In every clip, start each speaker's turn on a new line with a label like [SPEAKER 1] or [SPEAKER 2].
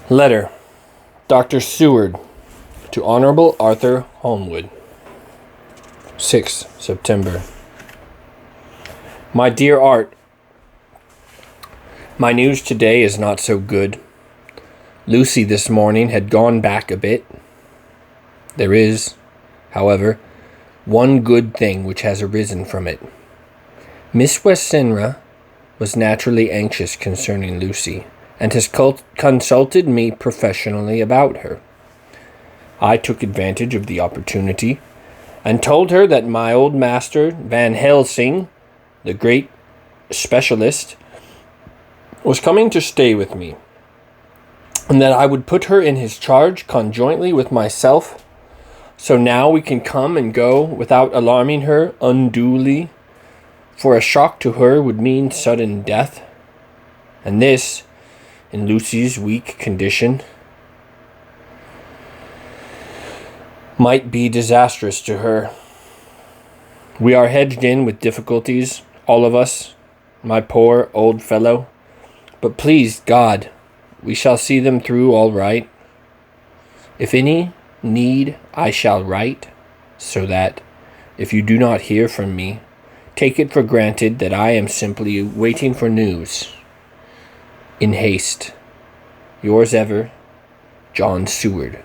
[SPEAKER 1] Letter. Dr. Seward to Honorable Arthur Holmwood. 6 September. My dear Art, my news today is not so good. Lucy this morning had gone back a bit. There is, however, one good thing which has arisen from it. Miss Westenra was naturally anxious concerning Lucy, and has consulted me professionally about her. I took advantage of the opportunity, and told her that my old master, Van Helsing, the great specialist, was coming to stay with me, and that I would put her in his charge conjointly with myself, so now we can come and go without alarming her unduly, for a shock to her would mean sudden death, and this, in Lucy's weak condition, might be disastrous to her. We are hedged in with difficulties, all of us, my poor old fellow, but please God, we shall see them through all right. If any need, I shall write, so that, if you do not hear from me, take it for granted that I am simply waiting for news. In haste, yours ever, John Seward.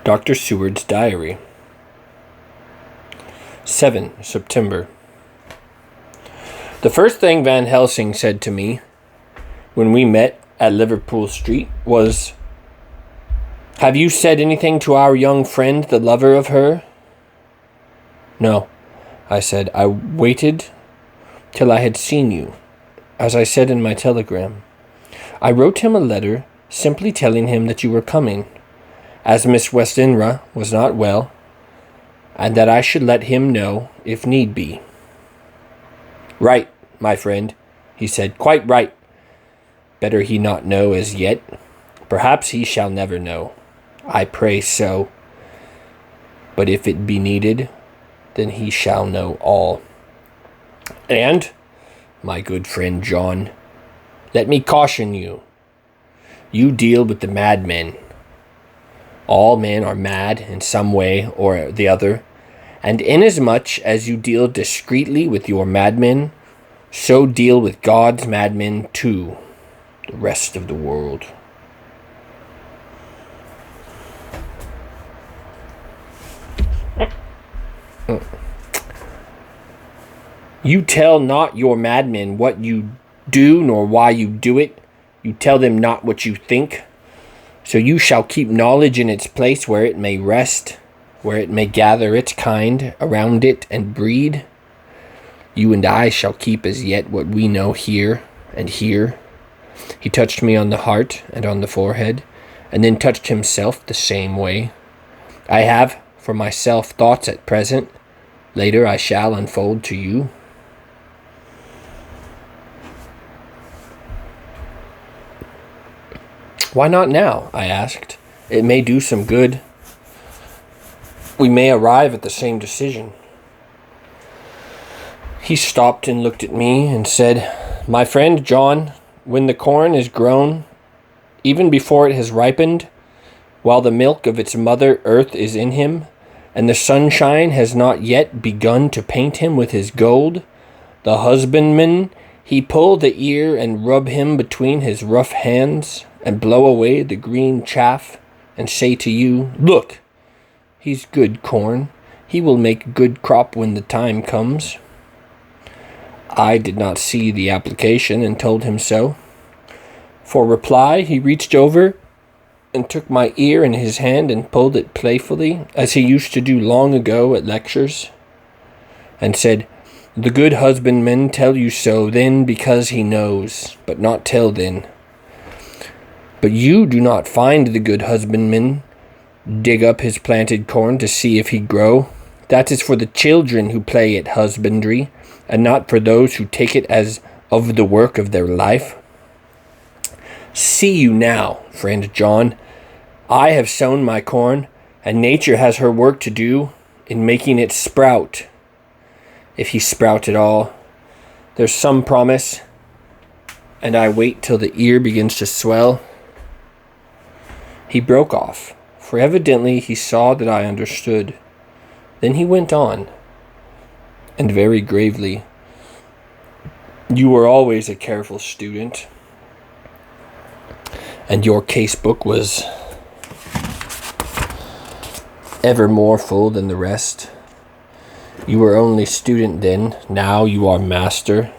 [SPEAKER 1] Dr. Seward's Diary. 7 September. The first thing Van Helsing said to me when we met at Liverpool Street was, "Have you said anything to our young friend, the lover of her?" "No," I said. "I waited till I had seen you, as I said in my telegram. I wrote him a letter simply telling him that you were coming, as Miss Westenra was not well, and that I should let him know if need be." "Right, my friend," he said, "quite right. Better he not know as yet. Perhaps he shall never know. I pray so. But if it be needed, then he shall know all. And, my good friend John, let me caution you. You deal with the madmen. All men are mad in some way or the other, and inasmuch as you deal discreetly with your madmen, so deal with God's madmen too, the rest of the world. You tell not your madmen what you do, nor why you do it. You tell them not what you think. So you shall keep knowledge in its place where it may rest, where it may gather its kind around it and breed. You and I shall keep as yet what we know here and here." He touched me on the heart and on the forehead, and then touched himself the same way. "I have for myself thoughts at present. Later I shall unfold to you." "Why not now?" I asked. "It may do some good. We may arrive at the same decision." He stopped and looked at me and said, "My friend John, when the corn is grown, even before it has ripened, while the milk of its mother earth is in him, and the sunshine has not yet begun to paint him with his gold, the husbandman, he pull the ear and rub him between his rough hands, and blow away the green chaff, and say to you, 'Look, he's good corn. He will make good crop when the time comes.' I did not see the application and told him so. For reply, he reached over and took my ear in his hand and pulled it playfully, as he used to do long ago at lectures, and said, 'The good husbandman tell you so then because he knows, but not till then. But you do not find the good husbandman dig up his planted corn to see if he grow. That is for the children who play at husbandry, and not for those who take it as of the work of their life. See you now, friend John, I have sown my corn, and nature has her work to do in making it sprout. If he sprout at all, there's some promise. and I wait till the ear begins to swell." He broke off, for evidently he saw that I understood. Then he went on, and very gravely, "You were always a careful student, and your casebook was ever more full than the rest. You were only student then, now you are master.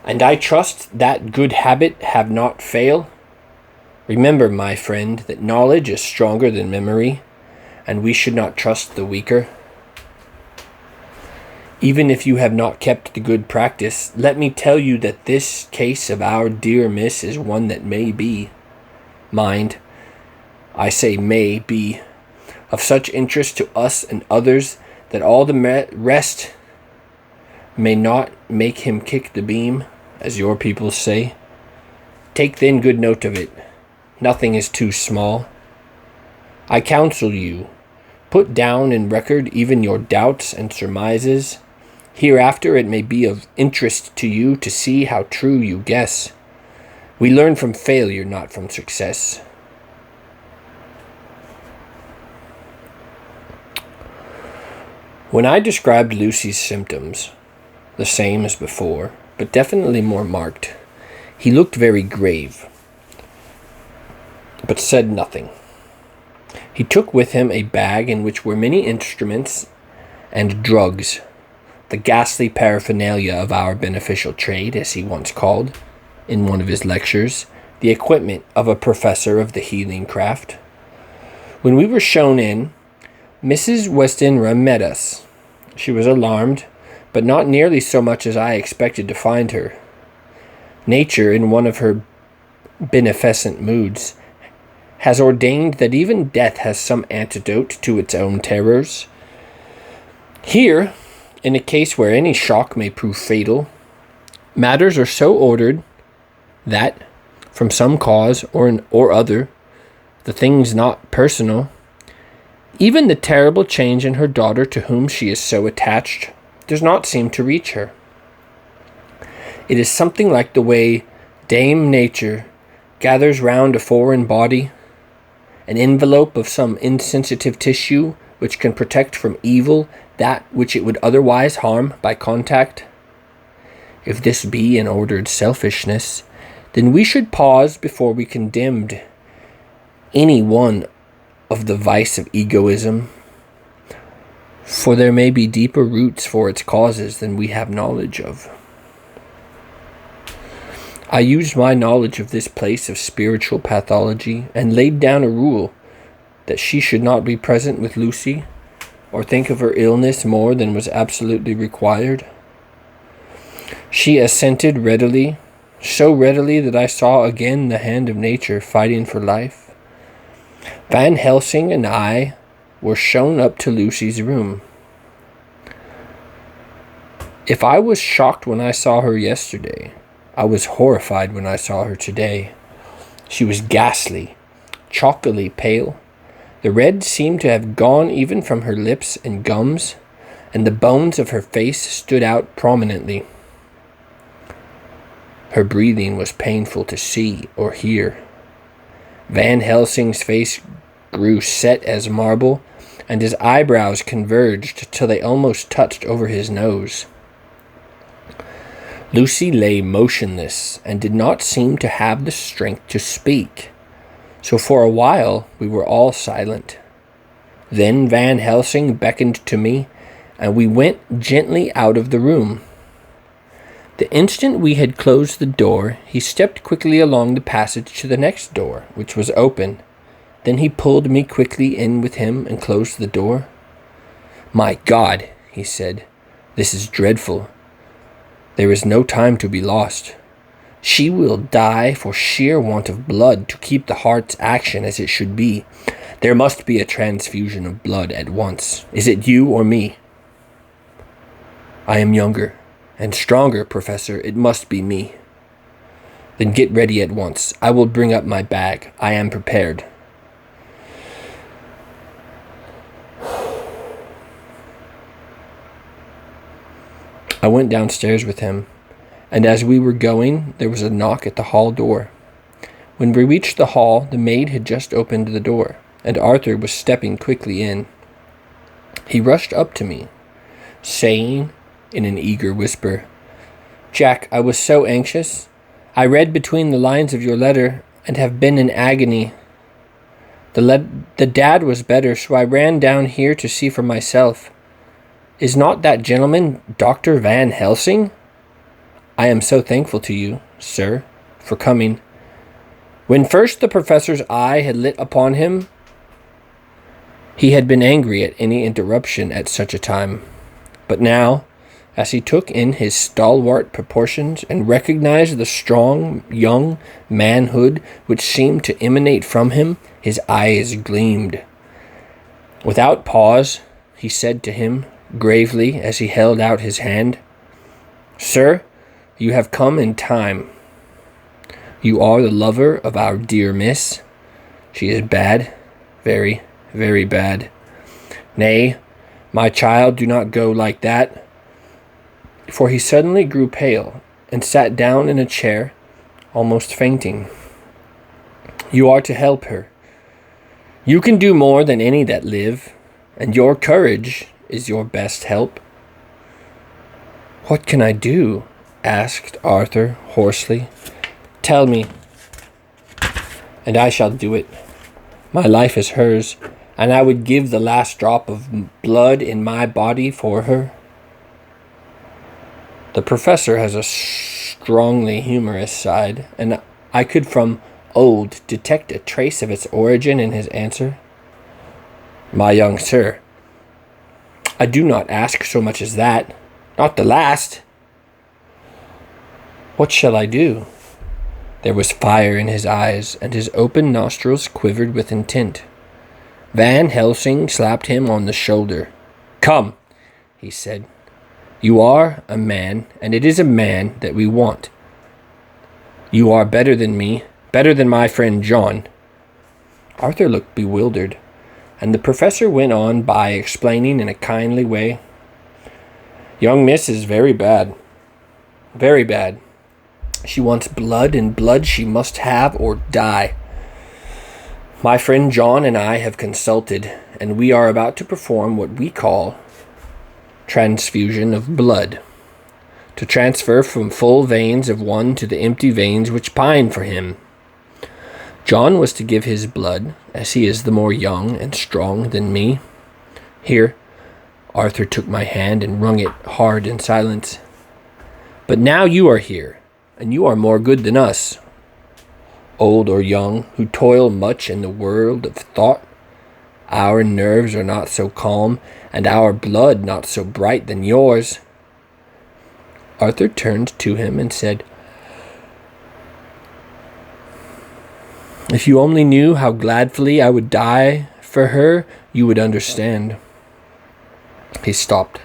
[SPEAKER 1] And I trust that good habit have not fail. Remember, my friend, that knowledge is stronger than memory, and we should not trust the weaker. Even if you have not kept the good practice, let me tell you that this case of our dear miss is one that may be, mind, I say may be, of such interest to us and others that all the rest may not make him kick the beam, as your people say. Take then good note of it. Nothing is too small. I counsel you, put down in record even your doubts and surmises. Hereafter it may be of interest to you to see how true you guess. We learn from failure, not from success." When I described Lucy's symptoms, the same as before, but definitely more marked, he looked very grave, but said nothing. He took with him a bag in which were many instruments and drugs, the ghastly paraphernalia of our beneficial trade, as he once called, in one of his lectures, the equipment of a professor of the healing craft. When we were shown in, Mrs. Westenra met us. She was alarmed, but not nearly so much as I expected to find her. Nature, in one of her beneficent moods, has ordained that even death has some antidote to its own terrors. Here, in a case where any shock may prove fatal, matters are so ordered that, from some cause or other, the thing's not personal, even the terrible change in her daughter, to whom she is so attached, does not seem to reach her. It is something like the way Dame Nature gathers round a foreign body an envelope of some insensitive tissue which can protect from evil that which it would otherwise harm by contact. If this be an ordered selfishness, then we should pause before we condemned any one of the vice of egoism, for there may be deeper roots for its causes than we have knowledge of. I used my knowledge of this place of spiritual pathology and laid down a rule that she should not be present with Lucy or think of her illness more than was absolutely required. She assented readily, so readily that I saw again the hand of nature fighting for life. Van Helsing and I were shown up to Lucy's room. If I was shocked when I saw her yesterday, I was horrified when I saw her today. She was ghastly, chalkily pale. The red seemed to have gone even from her lips and gums, and the bones of her face stood out prominently. Her breathing was painful to see or hear. Van Helsing's face grew set as marble, and his eyebrows converged till they almost touched over his nose. Lucy lay motionless and did not seem to have the strength to speak, so for a while we were all silent. Then Van Helsing beckoned to me, and we went gently out of the room. The instant we had closed the door, he stepped quickly along the passage to the next door, which was open. Then he pulled me quickly in with him and closed the door. "My God," he said, "this is dreadful. There is no time to be lost. She will die for sheer want of blood to keep the heart's action as it should be. There must be a transfusion of blood at once. Is it you or me?" "I am younger and stronger, Professor. It must be me." "Then get ready at once. I will bring up my bag. I am prepared." I went downstairs with him, and as we were going, there was a knock at the hall door. When we reached the hall, the maid had just opened the door, and Arthur was stepping quickly in. He rushed up to me, saying in an eager whisper, "Jack, I was so anxious. I read between the lines of your letter and have been in agony. The dad was better, so I ran down here to see for myself. Is not that gentleman Dr. Van Helsing? I am so thankful to you, sir, for coming." When first the professor's eye had lit upon him, he had been angry at any interruption at such a time. But now, as he took in his stalwart proportions and recognized the strong young manhood which seemed to emanate from him, his eyes gleamed. Without pause, he said to him gravely as he held out his hand, "Sir, you have come in time. You are the lover of our dear miss. She is bad, very, very bad. Nay, my child, do not go like that." For he suddenly grew pale and sat down in a chair, almost fainting. "You are to help her. You can do more than any that live, and your courage is your best help." "What can I do?" asked Arthur hoarsely. "Tell me, and I shall do it. My life is hers, and I would give the last drop of blood in my body for her." The professor has a strongly humorous side, and I could from old detect a trace of its origin in his answer. "My young sir, I do not ask so much as that. Not the last." "What shall I do?" There was fire in his eyes, and his open nostrils quivered with intent. Van Helsing slapped him on the shoulder. "Come," he said. "You are a man, and it is a man that we want. You are better than me, better than my friend John." Arthur looked bewildered, and the professor went on by explaining in a kindly way, "Young miss is very bad, very bad. She wants blood, and blood she must have or die. My friend John and I have consulted, and we are about to perform what we call transfusion of blood, to transfer from full veins of one to the empty veins which pine for him. John was to give his blood, as he is the more young and strong than me." Here, Arthur took my hand and wrung it hard in silence. "But now you are here, and you are more good than us, old or young, who toil much in the world of thought. Our nerves are not so calm, and our blood not so bright than yours." Arthur turned to him and said, "If you only knew how gladly I would die for her, you would understand." He stopped,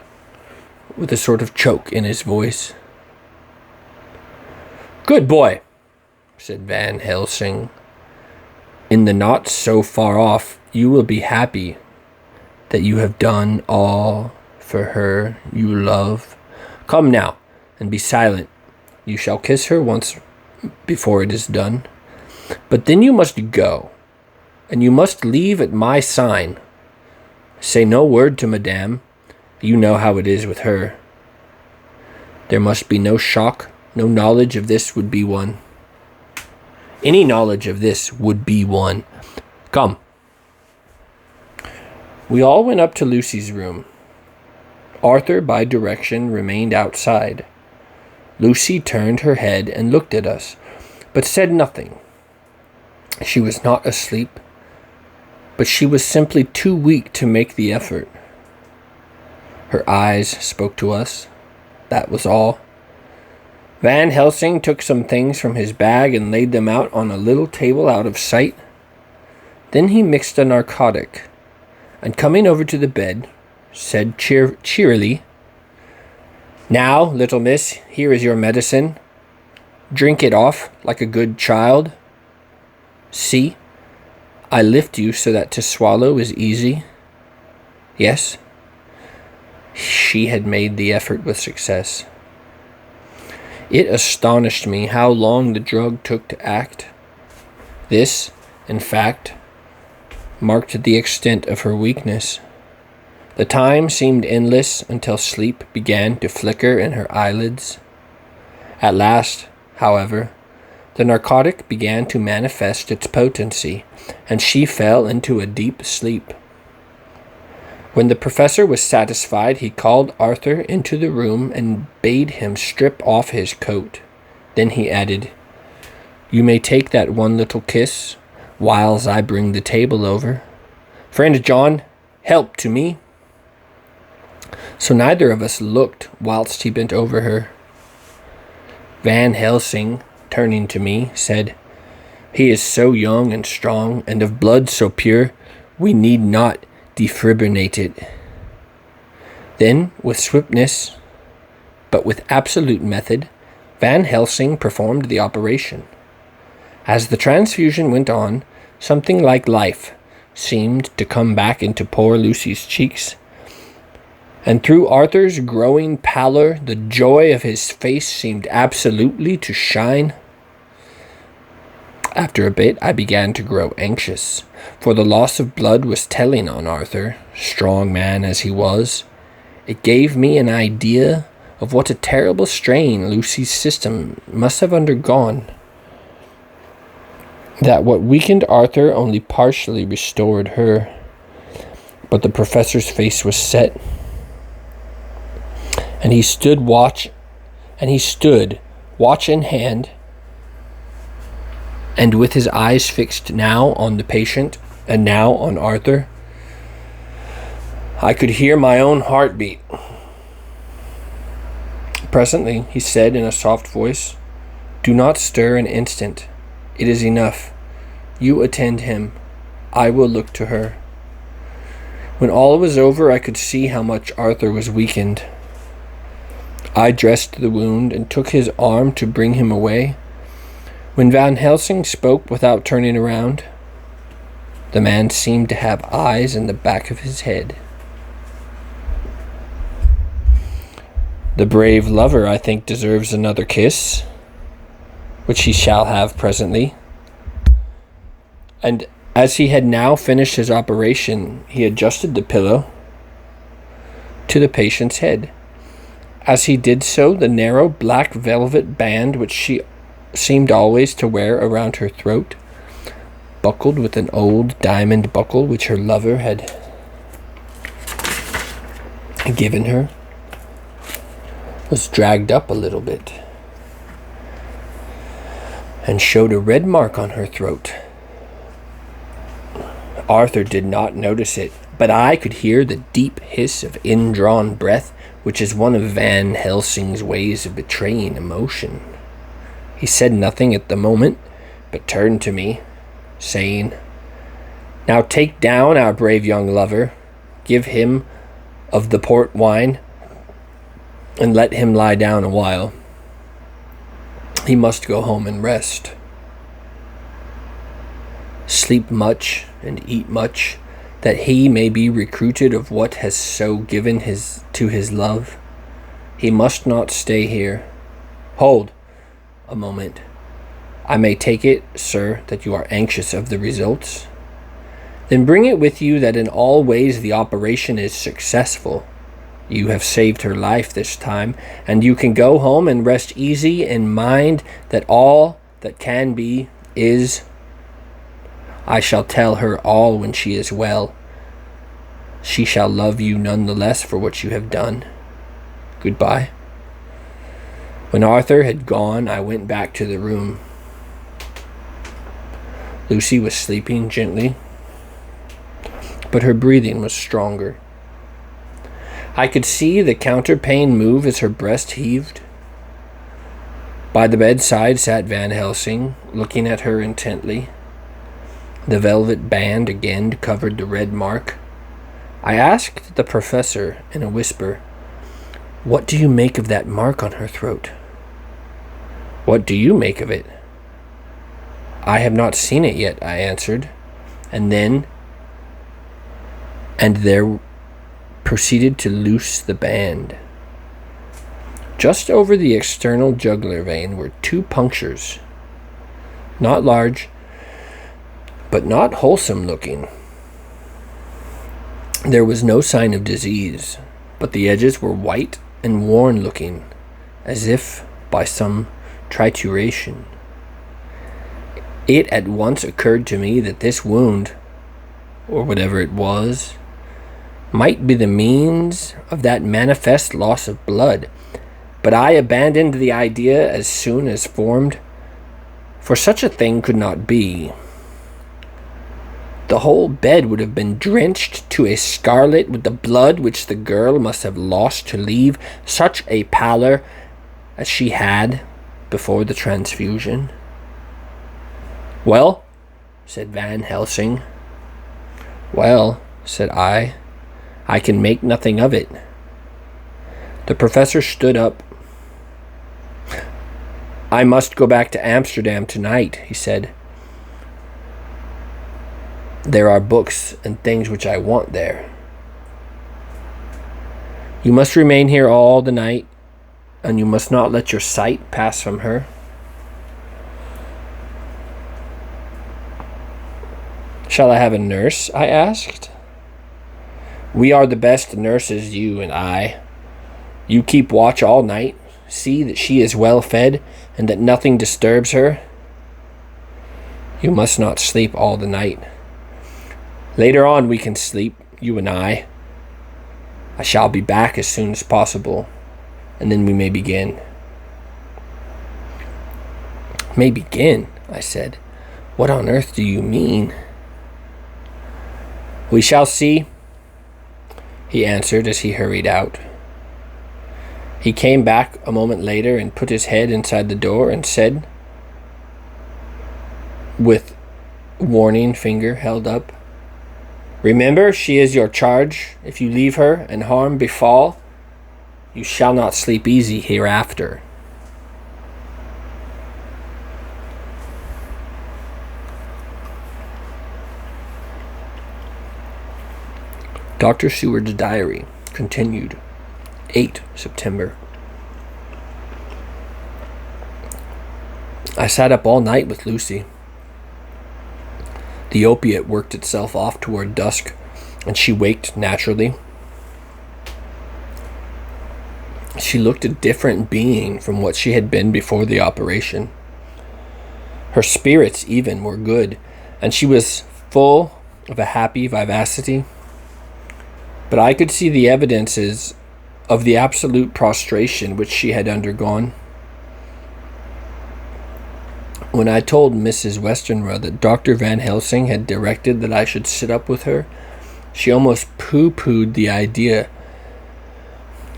[SPEAKER 1] with a sort of choke in his voice. "Good boy," said Van Helsing. "In the not so far off, you will be happy that you have done all for her you love. Come now, and be silent. You shall kiss her once before it is done. But then you must go, and you must leave at my sign. Say no word to Madame. You know how it is with her. There must be no shock. No knowledge of this would be one. Any knowledge of this would be one. Come." We all went up to Lucy's room. Arthur, by direction, remained outside. Lucy turned her head and looked at us, but said nothing. She was not asleep, but she was simply too weak to make the effort. Her eyes spoke to us. That was all. Van Helsing took some things from his bag and laid them out on a little table out of sight. Then he mixed a narcotic, and coming over to the bed, said cheerily, "Now, little miss, here is your medicine. Drink it off like a good child. See, I lift you so that to swallow is easy. Yes?" She had made the effort with success. It astonished me how long the drug took to act. This, in fact, marked the extent of her weakness. The time seemed endless until sleep began to flicker in her eyelids. At last, however, the narcotic began to manifest its potency, and she fell into a deep sleep. When the professor was satisfied, he called Arthur into the room and bade him strip off his coat. Then he added, "You may take that one little kiss, whiles I bring the table over. Friend John, help to me." So neither of us looked whilst he bent over her. Van Helsing, turning to me, said, "He is so young and strong, and of blood so pure, we need not defibrillate it." Then, with swiftness, but with absolute method, Van Helsing performed the operation. As the transfusion went on, something like life seemed to come back into poor Lucy's cheeks, and through Arthur's growing pallor, the joy of his face seemed absolutely to shine. After a bit, I began to grow anxious, for the loss of blood was telling on Arthur, strong man as he was. It gave me an idea of what a terrible strain Lucy's system must have undergone. That what weakened Arthur only partially restored her. But the professor's face was set, and he stood watch in hand, and with his eyes fixed now on the patient and now on Arthur. I could hear my own heartbeat. Presently, he said in a soft voice, "Do not stir an instant. It is enough. You attend him. I will look to her." When all was over, I could see how much Arthur was weakened. I dressed the wound and took his arm to bring him away, when Van Helsing spoke without turning around. The man seemed to have eyes in the back of his head. "The brave lover, I think, deserves another kiss, which he shall have presently." And as he had now finished his operation, he adjusted the pillow to the patient's head. As he did so, the narrow black velvet band which she seemed always to wear around her throat, buckled with an old diamond buckle which her lover had given her, was dragged up a little bit and showed a red mark on her throat. Arthur did not notice it, but I could hear the deep hiss of indrawn breath, which is one of Van Helsing's ways of betraying emotion. He said nothing at the moment, but turned to me, saying, "Now take down our brave young lover, give him of the port wine, and let him lie down a while. He must go home and rest. Sleep much and eat much, that he may be recruited of what has so given to his love. He must not stay here. Hold a moment. I may take it, sir, that you are anxious of the results. Then bring it with you that in all ways the operation is successful. You have saved her life this time, and you can go home and rest easy in mind that all that can be is. I shall tell her all when she is well. She shall love you none the less for what you have done. Goodbye." When Arthur had gone, I went back to the room. Lucy was sleeping gently, but her breathing was stronger. I could see the counterpane move as her breast heaved. By the bedside sat Van Helsing, looking at her intently. The velvet band again covered the red mark. I asked the professor in a whisper, "What do you make of that mark on her throat?" "What do you make of it?" "I have not seen it yet," I answered, and there proceeded to loose the band. Just over the external jugular vein were 2 punctures, not large, but not wholesome looking. There was no sign of disease, but the edges were white and worn looking, as if by some trituration. It at once occurred to me that this wound, or whatever it was, might be the means of that manifest loss of blood, but I abandoned the idea as soon as formed, for such a thing could not be. The whole bed would have been drenched to a scarlet with the blood which the girl must have lost to leave such a pallor as she had before the transfusion. "Well," said Van Helsing. "Well," said I can make nothing of it." The professor stood up. "I must go back to Amsterdam tonight," he said. "There are books and things which I want there." "You must remain here all the night, and you must not let your sight pass from her." "Shall I have a nurse?" I asked. "We are the best nurses, you and I. You keep watch all night, see that she is well fed, and that nothing disturbs her. You must not sleep all the night. Later on we can sleep, you and I. I shall be back as soon as possible, and then we may begin." "May begin?" I said. "What on earth do you mean?" "We shall see," he answered as he hurried out. He came back a moment later and put his head inside the door and said, with warning finger held up, "Remember, she is your charge. If you leave her and harm befall, you shall not sleep easy hereafter." Dr. Seward's diary continued. 8 September. I sat up all night with Lucy. The opiate worked itself off toward dusk, and she waked naturally. She looked a different being from what she had been before the operation. Her spirits even were good, and she was full of a happy vivacity. But I could see the evidences of the absolute prostration which she had undergone. When I told Mrs. Westenra that Dr. Van Helsing had directed that I should sit up with her, she almost pooh-poohed the idea,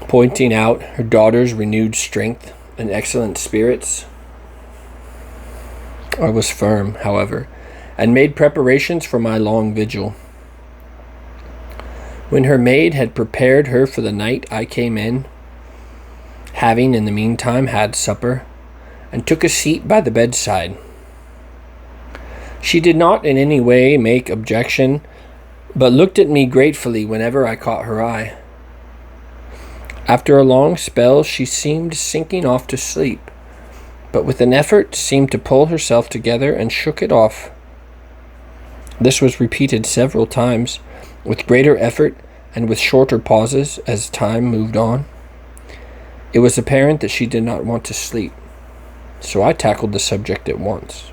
[SPEAKER 1] pointing out her daughter's renewed strength and excellent spirits. I was firm, however, and made preparations for my long vigil. When her maid had prepared her for the night, I came in, having in the meantime had supper, and took a seat by the bedside. She did not in any way make objection, but looked at me gratefully whenever I caught her eye. After a long spell, she seemed sinking off to sleep, but with an effort seemed to pull herself together and shook it off. This was repeated several times, with greater effort and with shorter pauses as time moved on. It was apparent that she did not want to sleep, so I tackled the subject at once.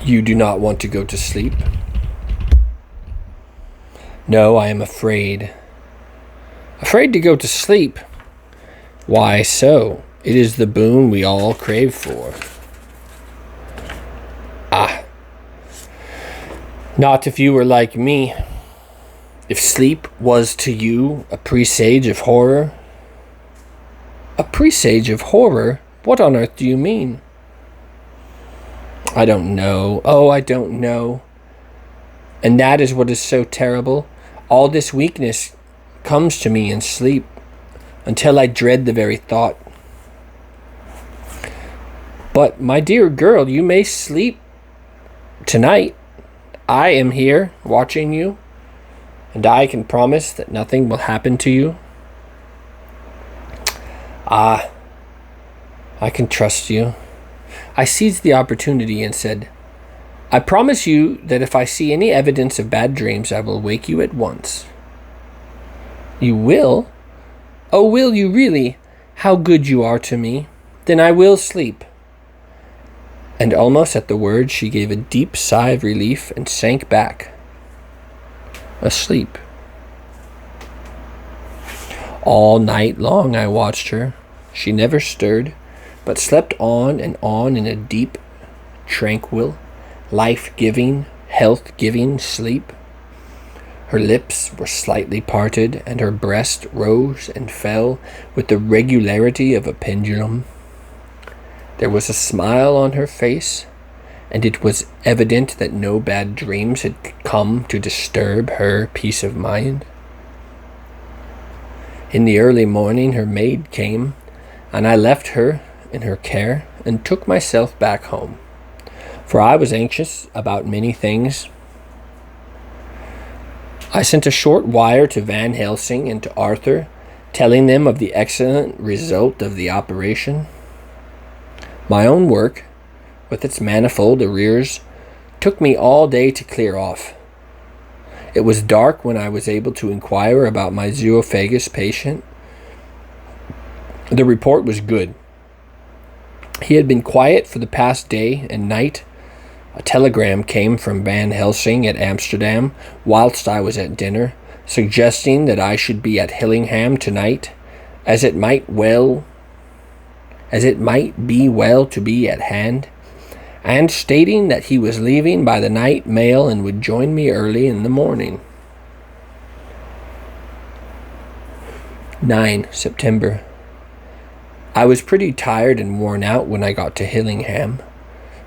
[SPEAKER 1] "You do not want to go to sleep?" "No, I am afraid." "Afraid to go to sleep? Why so? It is the boon we all crave for." "Ah, not if you were like me. If sleep was to you a presage of horror." "A presage of horror? What on earth do you mean?" "I don't know. Oh, I don't know. And that is what is so terrible. All this weakness comes to me in sleep, until I dread the very thought." "But, my dear girl, you may sleep tonight. I am here, watching you, and I can promise that nothing will happen to you." Ah, I can trust you. I seized the opportunity and said, I promise you that if I see any evidence of bad dreams, I will wake you at once. You will? Oh, will you really? How good you are to me. Then I will sleep. And almost at the word, she gave a deep sigh of relief and sank back, asleep. All night long I watched her. She never stirred, but slept on and on in a deep, tranquil, life-giving, health-giving sleep. Her lips were slightly parted, and her breast rose and fell with the regularity of a pendulum. There was a smile on her face, and it was evident that no bad dreams had come to disturb her peace of mind. In the early morning her maid came, and I left her in her care and took myself back home, for I was anxious about many things. I sent a short wire to Van Helsing and to Arthur, telling them of the excellent result of the operation. My own work, with its manifold arrears, took me all day to clear off. It was dark when I was able to inquire about my zoophagus patient. The report was good. He had been quiet for the past day and night. A telegram came from Van Helsing at Amsterdam whilst I was at dinner, suggesting that I should be at Hillingham tonight, as it might be well to be at hand, and stating that he was leaving by the night mail and would join me early in the morning. 9 September. I was pretty tired and worn out when I got to Hillingham.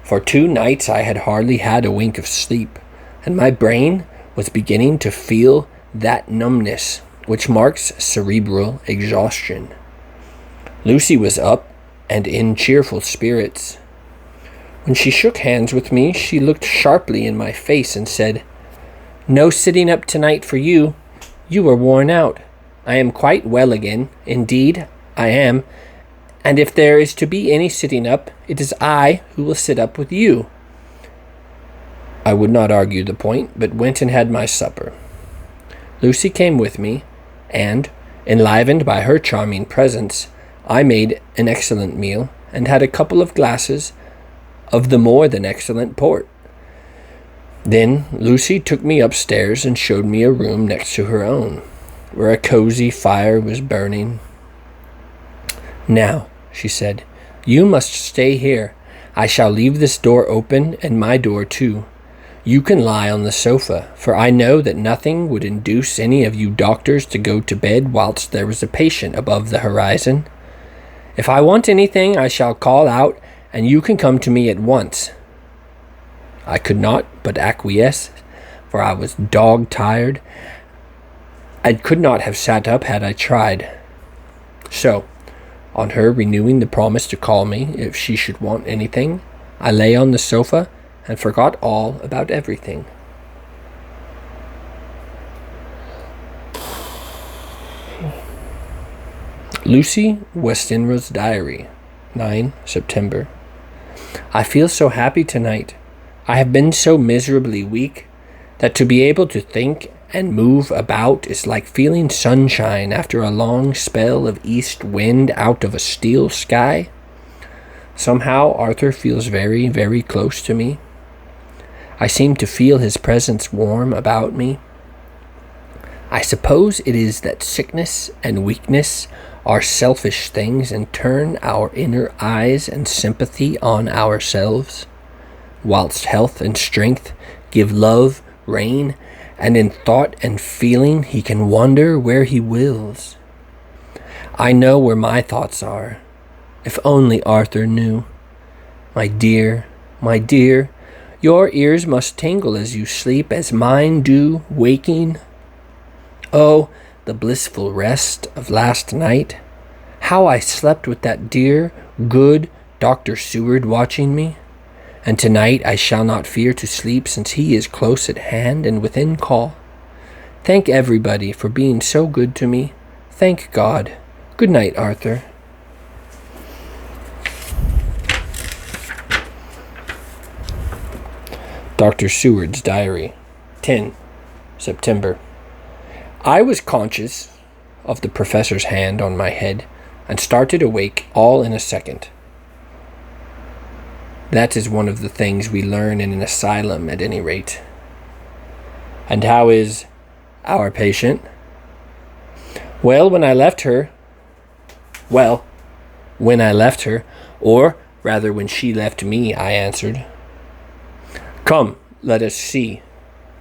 [SPEAKER 1] For 2 nights I had hardly had a wink of sleep, and my brain was beginning to feel that numbness which marks cerebral exhaustion. Lucy was up and in cheerful spirits. When she shook hands with me, she looked sharply in my face and said, "No sitting up tonight for you. You are worn out. I am quite well again. Indeed, I am. And if there is to be any sitting up, it is I who will sit up with you." I would not argue the point, but went and had my supper. Lucy came with me, and, enlivened by her charming presence, I made an excellent meal, and had a couple of glasses of the more than excellent port. Then Lucy took me upstairs and showed me a room next to her own, where a cozy fire was burning. "Now," she said, "you must stay here. I shall leave this door open, and my door too. You can lie on the sofa, for I know that nothing would induce any of you doctors to go to bed whilst there is a patient above the horizon. If I want anything, I shall call out, and you can come to me at once." I could not but acquiesce, for I was dog-tired. I could not have sat up had I tried. So, on her renewing the promise to call me if she should want anything, I lay on the sofa and forgot all about everything. Lucy Westenra's Diary, 9 September. I feel so happy tonight. I have been so miserably weak that to be able to think and move about is like feeling sunshine after a long spell of east wind out of a steel sky. Somehow Arthur feels very, very close to me. I seem to feel his presence warm about me. I suppose it is that sickness and weakness are selfish things and turn our inner eyes and sympathy on ourselves, whilst health and strength give love rein, and in thought and feeling he can wander where he wills. I know where my thoughts are. If only Arthur knew. My dear, your ears must tingle as you sleep, as mine do waking. Oh, the blissful rest of last night. How I slept with that dear, good Dr. Seward watching me. And tonight I shall not fear to sleep, since he is close at hand and within call. Thank everybody for being so good to me. Thank God. Good night, Arthur. Dr. Seward's diary. 10 September. I was conscious of the professor's hand on my head and started awake all in a second. That is one of the things we learn in an asylum at any rate. And how is our patient? Well, when I left her, or rather when she left me, I answered. Come, let us see,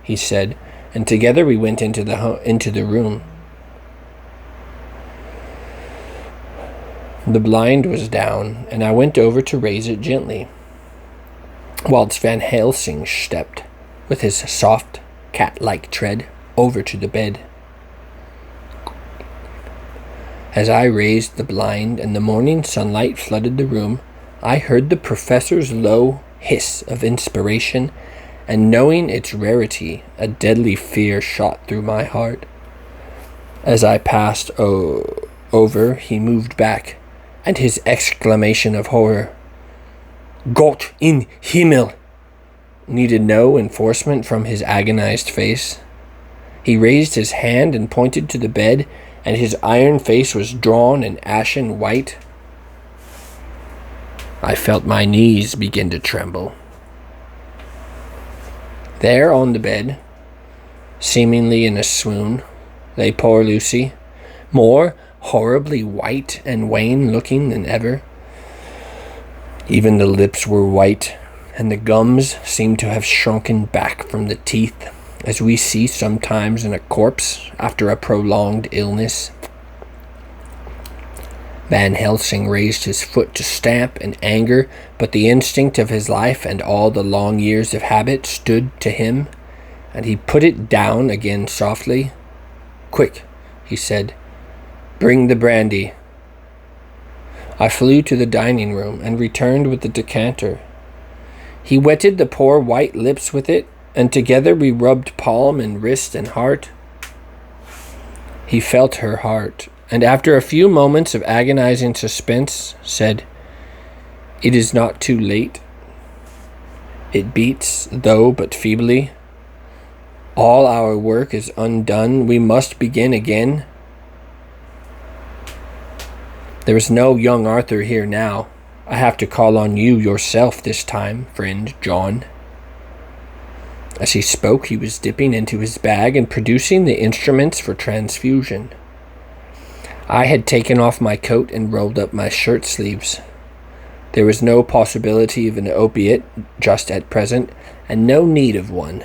[SPEAKER 1] he said, and together we went into the room. The blind was down, and I went over to raise it gently, whilst Van Helsing stepped, with his soft, cat-like tread, over to the bed. As I raised the blind and the morning sunlight flooded the room, I heard the professor's low hiss of inspiration, and knowing its rarity, a deadly fear shot through my heart. As I passed over, he moved back, and his exclamation of horror, "Gott in Himmel!" needed no enforcement from his agonized face. He raised his hand and pointed to the bed, and his iron face was drawn and ashen white. I felt my knees begin to tremble. There on the bed, seemingly in a swoon, lay poor Lucy, more horribly white and wan-looking than ever. Even the lips were white, and the gums seemed to have shrunken back from the teeth, as we see sometimes in a corpse after a prolonged illness. Van Helsing raised his foot to stamp in anger, but the instinct of his life and all the long years of habit stood to him, and he put it down again softly. "Quick," he said, "bring the brandy." I flew to the dining room and returned with the decanter. He wetted the poor white lips with it, and together we rubbed palm and wrist and heart. He felt her heart, and after a few moments of agonizing suspense, said, "It is not too late. It beats, though but feebly. All our work is undone. We must begin again. There is no young Arthur here now. I have to call on you yourself this time, friend John." As he spoke, he was dipping into his bag and producing the instruments for transfusion. I had taken off my coat and rolled up my shirt sleeves. There was no possibility of an opiate just at present, and no need of one.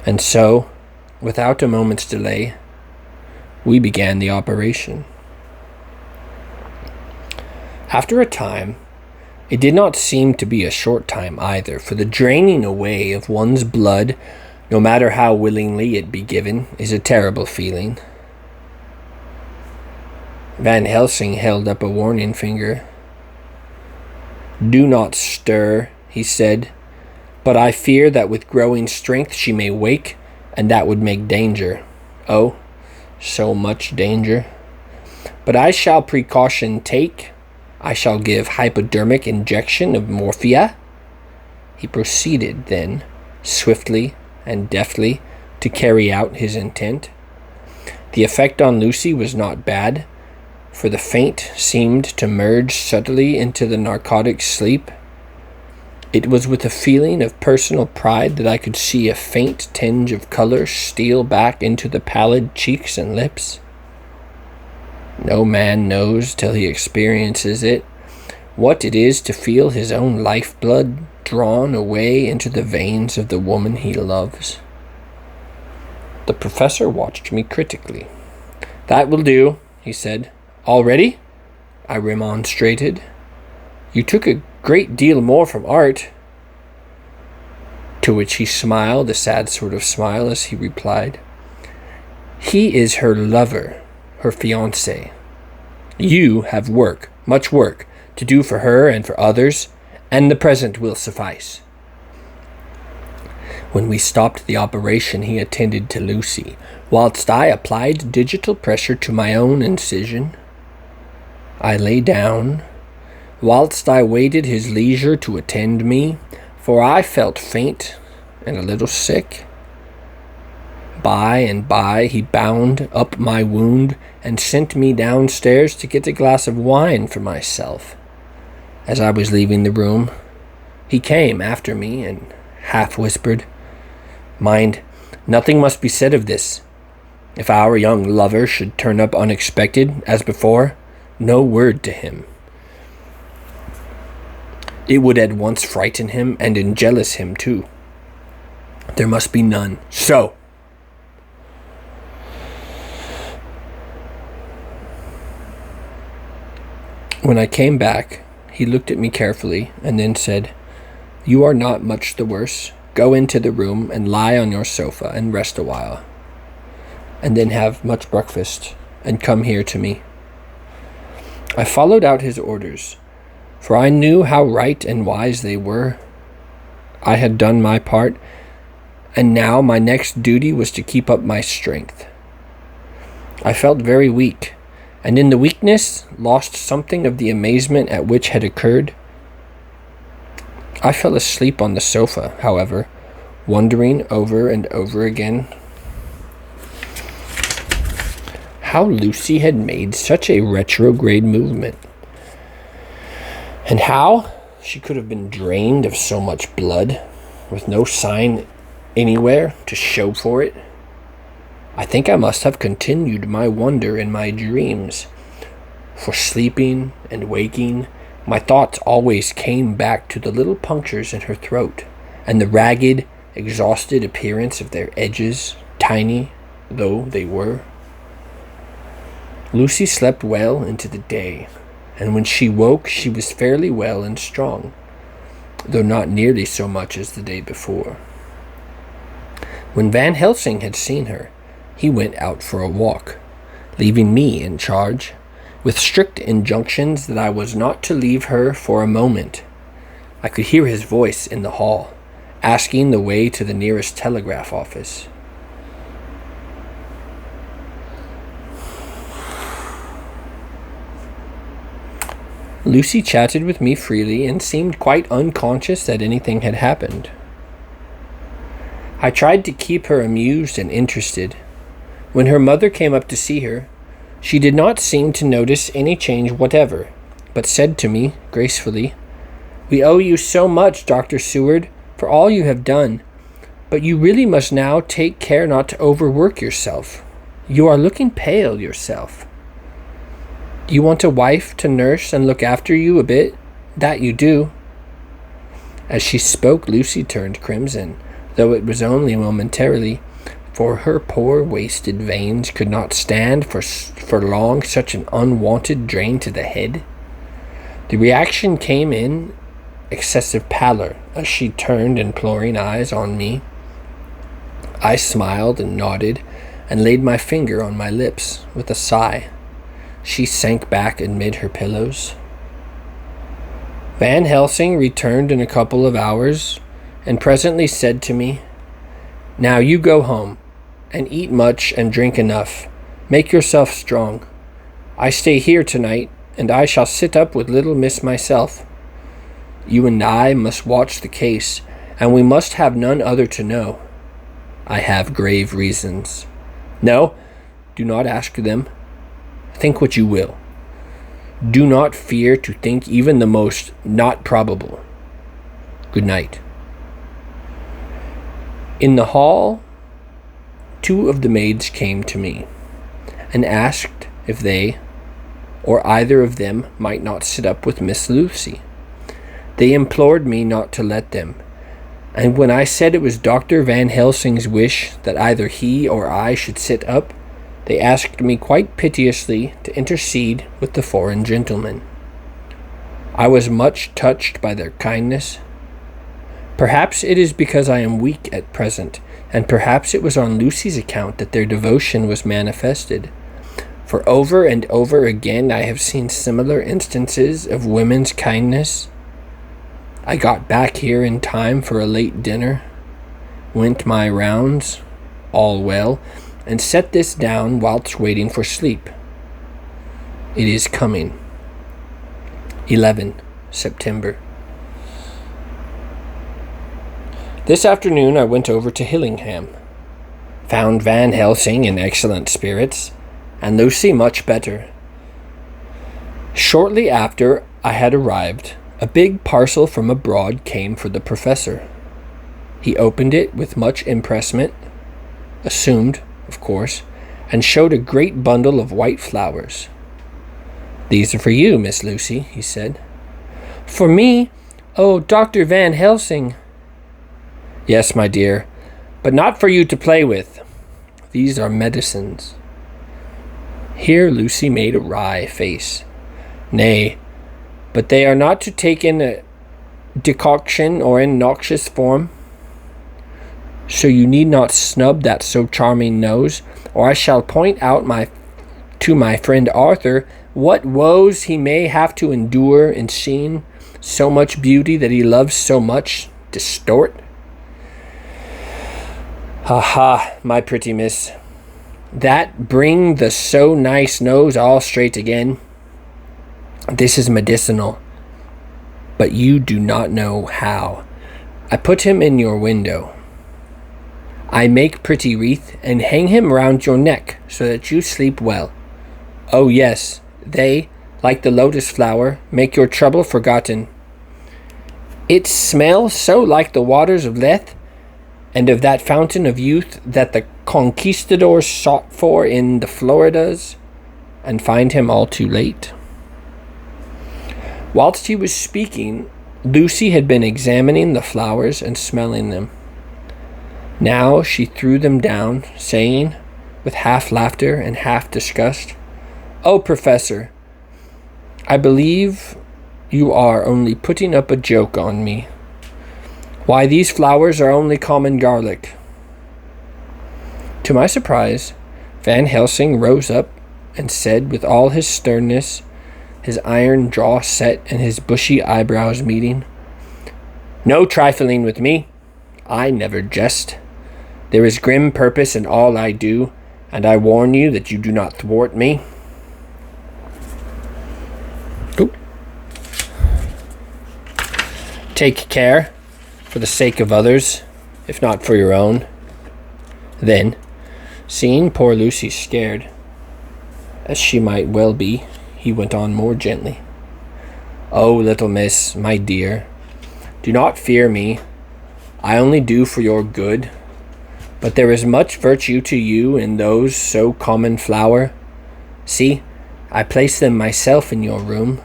[SPEAKER 1] And so, without a moment's delay, we began the operation. After a time, it did not seem to be a short time either, for the draining away of one's blood, no matter how willingly it be given, is a terrible feeling. Van Helsing held up a warning finger. "Do not stir," he said, "but I fear that with growing strength she may wake, and that would make danger. Oh, so much danger. But I shall precaution take. I shall give hypodermic injection of morphia." He proceeded then, swiftly and deftly, to carry out his intent. The effect on Lucy was not bad, for the faint seemed to merge subtly into the narcotic sleep. It was with a feeling of personal pride that I could see a faint tinge of color steal back into the pallid cheeks and lips. No man knows till he experiences it what it is to feel his own lifeblood drawn away into the veins of the woman he loves. The professor watched me critically. "That will do," he said. "Already?" I remonstrated. "You took a great deal more from Art." To which he smiled, a sad sort of smile, as he replied, "He is her lover, her fiancé. You have work, much work, to do for her and for others, and the present will suffice." When we stopped the operation, he attended to Lucy, whilst I applied digital pressure to my own incision. I lay down, whilst I waited his leisure to attend me, for I felt faint and a little sick. By and by he bound up my wound and sent me downstairs to get a glass of wine for myself. As I was leaving the room, he came after me and half whispered, "Mind, nothing must be said of this. If our young lover should turn up unexpected, as before, no word to him. It would at once frighten him and enjealous him too. There must be none. So!" When I came back, he looked at me carefully and then said, "You are not much the worse. Go into the room and lie on your sofa and rest a while. And then have much breakfast and come here to me." I followed out his orders, for I knew how right and wise they were. I had done my part, and now my next duty was to keep up my strength. I felt very weak, and in the weakness lost something of the amazement at which had occurred. I fell asleep on the sofa, however, wondering over and over again how Lucy had made such a retrograde movement, and how she could have been drained of so much blood with no sign anywhere to show for it. I think I must have continued my wonder in my dreams, for sleeping and waking, my thoughts always came back to the little punctures in her throat, and the ragged, exhausted appearance of their edges, tiny though they were. Lucy slept well into the day, and when she woke she was fairly well and strong, though not nearly so much as the day before. When Van Helsing had seen her, he went out for a walk, leaving me in charge, with strict injunctions that I was not to leave her for a moment. I could hear his voice in the hall, asking the way to the nearest telegraph office. Lucy chatted with me freely and seemed quite unconscious that anything had happened. I tried to keep her amused and interested. When her mother came up to see her, she did not seem to notice any change whatever, but said to me gracefully, "We owe you so much, Dr. Seward, for all you have done, but you really must now take care not to overwork yourself. You are looking pale yourself. Do you want a wife to nurse and look after you a bit? That you do." As she spoke, Lucy turned crimson, though it was only momentarily, for her poor wasted veins could not stand for long such an unwanted drain to the head. The reaction came in excessive pallor as she turned imploring eyes on me. I smiled and nodded and laid my finger on my lips with a sigh. She sank back amid her pillows. Van Helsing returned in a couple of hours and presently said to me, "Now you go home and eat much and drink enough. Make yourself strong. I stay here tonight, and I shall sit up with little miss myself. You and I must watch the case, and we must have none other to know. I have grave reasons. No, do not ask them. Think what you will. Do not fear to think even the most not probable. Good night." In the hall, 2 of the maids came to me and asked if they or either of them might not sit up with Miss Lucy. They implored me not to let them, and when I said it was Dr. Van Helsing's wish that either he or I should sit up, they asked me quite piteously to intercede with the foreign gentleman. I was much touched by their kindness. Perhaps it is because I am weak at present, and perhaps it was on Lucy's account that their devotion was manifested. For over and over again I have seen similar instances of women's kindness. I got back here in time for a late dinner, went my rounds, all well, and set this down whilst waiting for sleep. It is coming. 11 September. This afternoon I went over to Hillingham, found Van Helsing in excellent spirits, and Lucy much better. Shortly after I had arrived, a big parcel from abroad came for the professor. He opened it with much impressment, assumed, of course, and showed a great bundle of white flowers. "These are for you, Miss Lucy," he said. "For me? Oh, Dr. Van Helsing." "Yes, my dear, but not for you to play with. These are medicines." Here Lucy made a wry face. "Nay, but they are not to take in a decoction or in noxious form. So you need not snub that so charming nose, or I shall point out to my friend Arthur what woes he may have to endure in seeing so much beauty that he loves so much distort." "Ha ha, my pretty miss. That bring the so nice nose all straight again. This is medicinal, but you do not know how. I put him in your window. I make pretty wreath and hang him round your neck so that you sleep well. Oh yes, they, like the lotus flower, make your trouble forgotten. It smells so like the waters of Lethe, and of that fountain of youth that the conquistadors sought for in the Floridas, and find him all too late." Whilst he was speaking, Lucy had been examining the flowers and smelling them. Now she threw them down, saying, with half laughter and half disgust, "Oh, Professor, I believe you are only putting up a joke on me. Why, these flowers are only common garlic." To my surprise, Van Helsing rose up and said with all his sternness, his iron jaw set and his bushy eyebrows meeting, "No trifling with me. I never jest. There is grim purpose in all I do, and I warn you that you do not thwart me." Oop. "Take care, for the sake of others, if not for your own." Then, seeing poor Lucy scared, as she might well be, he went on more gently. "Oh, little miss, my dear, do not fear me. I only do for your good. But there is much virtue to you in those so common flower. See, I place them myself in your room.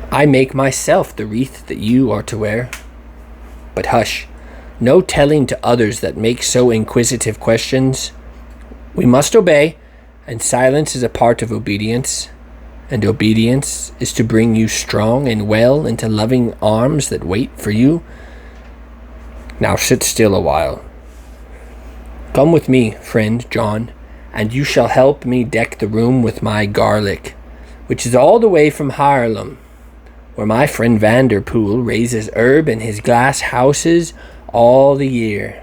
[SPEAKER 1] I make myself the wreath that you are to wear. But hush, no telling to others that make so inquisitive questions. We must obey, and silence is a part of obedience, and obedience is to bring you strong and well into loving arms that wait for you. Now sit still a while. Come with me, friend John, and you shall help me deck the room with my garlic, which is all the way from Haarlem, where my friend Vanderpool raises herb in his glass houses all the year.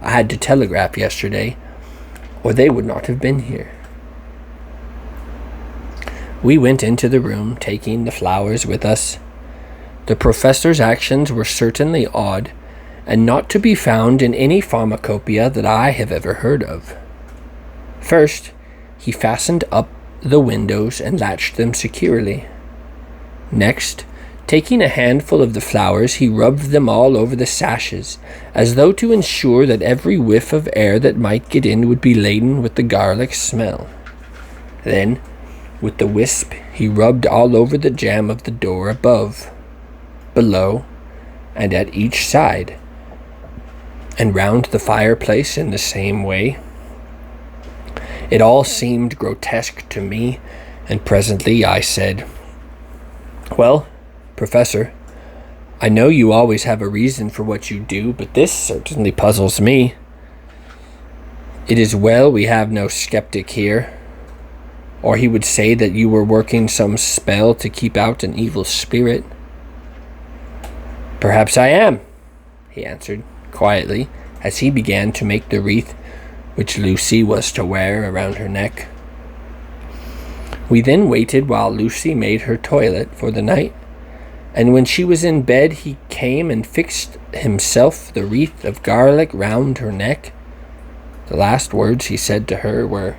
[SPEAKER 1] I had to telegraph yesterday, or they would not have been here." We went into the room, taking the flowers with us. The professor's actions were certainly odd, and not to be found in any pharmacopoeia that I have ever heard of. First, he fastened up the windows and latched them securely. Next, taking a handful of the flowers, he rubbed them all over the sashes, as though to ensure that every whiff of air that might get in would be laden with the garlic smell. Then, with the wisp, he rubbed all over the jamb of the door above, below, and at each side, and round the fireplace in the same way. It all seemed grotesque to me, and presently I said, "Well, Professor, I know you always have a reason for what you do, but this certainly puzzles me. It is well we have no skeptic here, or he would say that you were working some spell to keep out an evil spirit." "Perhaps I am," he answered quietly, as he began to make the wreath which Lucy was to wear around her neck. We then waited while Lucy made her toilet for the night, And when she was in bed, he came and fixed himself the wreath of garlic round her neck. The last words he said to her were,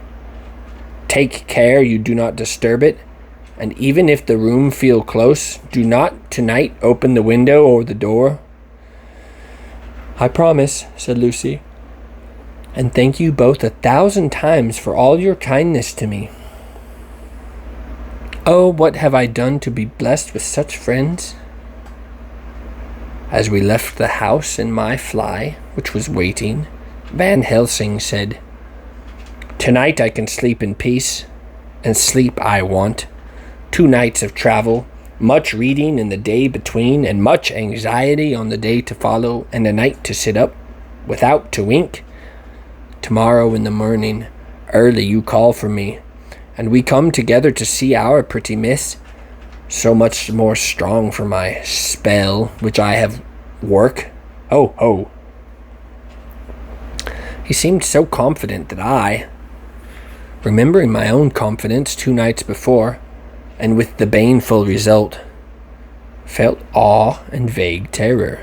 [SPEAKER 1] "Take care you do not disturb it, and even if the room feel close, do not tonight open the window or the door." "I promise," said Lucy. "And thank you both 1,000 times for all your kindness to me." "Oh, what have I done to be blessed with such friends?" As we left the house in my fly, which was waiting, Van Helsing said, "Tonight I can sleep in peace, and sleep I want. 2 nights of travel, much reading in the day between, and much anxiety on the day to follow, and a night to sit up, without to wink. Tomorrow in the morning, early you call for me, and we come together to see our pretty miss, so much more strong for my spell, which I have work. Ho, ho." He seemed so confident that I, remembering my own confidence 2 nights before, and with the baneful result, felt awe and vague terror.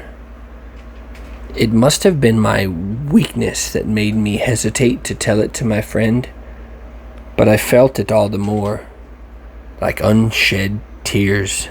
[SPEAKER 1] It must have been my weakness that made me hesitate to tell it to my friend, but I felt it all the more, like unshed tears.